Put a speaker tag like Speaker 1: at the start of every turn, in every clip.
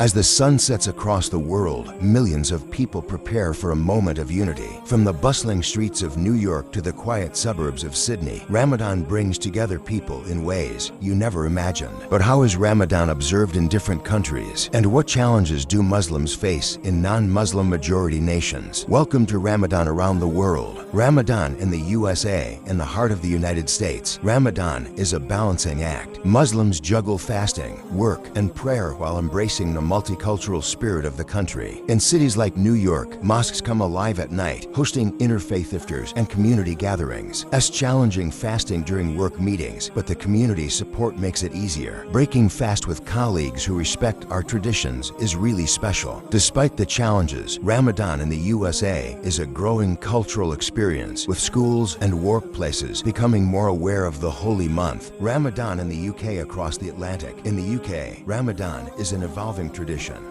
Speaker 1: As the sun sets across the world, millions of people prepare for a moment of unity. From the bustling streets of New York to the quiet suburbs of Sydney, Ramadan brings together people in ways you never imagined. But how is Ramadan observed in different countries? And what challenges do Muslims face in non-Muslim majority nations? Welcome to Ramadan Around the World. Ramadan in the USA, in the heart of the United States. Ramadan is a balancing act. Muslims juggle fasting, work, and prayer while embracing the multicultural spirit of the country. In cities like New York, mosques come alive at night, hosting interfaith iftars and community gatherings. It's challenging fasting during work meetings, but the community support makes it easier. Breaking fast with colleagues who respect our traditions is really special. Despite the challenges, Ramadan in the USA is a growing cultural experience, with schools and workplaces becoming more aware of the holy month. Ramadan in the UK across the Atlantic. In the UK, Ramadan is an evolving tradition.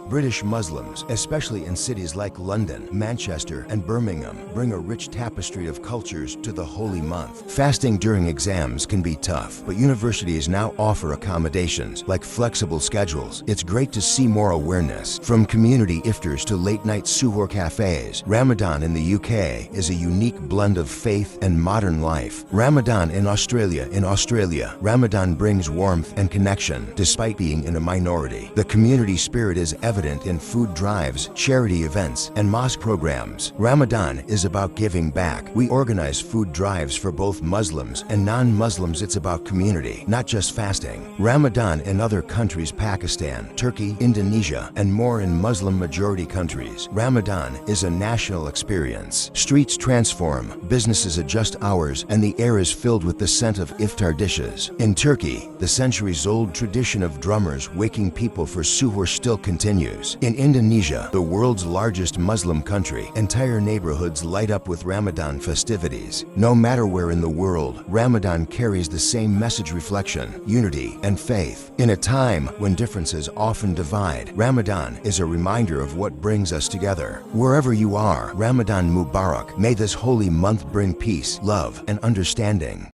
Speaker 1: British Muslims, especially in cities like London, Manchester, and Birmingham, bring a rich tapestry of cultures to the holy month. Fasting during exams can be tough, but universities now offer accommodations like flexible schedules. It's great to see more awareness. From community iftars to late-night Suhoor cafes, Ramadan in the UK is a unique blend of faith and modern life. Ramadan in Australia. In Australia, Ramadan brings warmth and connection despite being in a minority. The community spirit is evident in food drives, charity events, and mosque programs. Ramadan is about giving back. We organize food drives for both Muslims and non-Muslims. It's about community, not just fasting. Ramadan in other countries, Pakistan, Turkey, Indonesia, and more in Muslim-majority countries. Ramadan is a national experience. Streets transform, businesses adjust hours, and the air is filled with the scent of iftar dishes. In Turkey, the centuries-old tradition of drummers waking people for Suhoor still continues. In Indonesia, the world's largest Muslim country, entire neighborhoods light up with Ramadan festivities. No matter where in the world, Ramadan carries the same message: reflection, unity, and faith. In a time when differences often divide, Ramadan is a reminder of what brings us together. Wherever you are, Ramadan Mubarak. May this holy month bring peace, love, and understanding.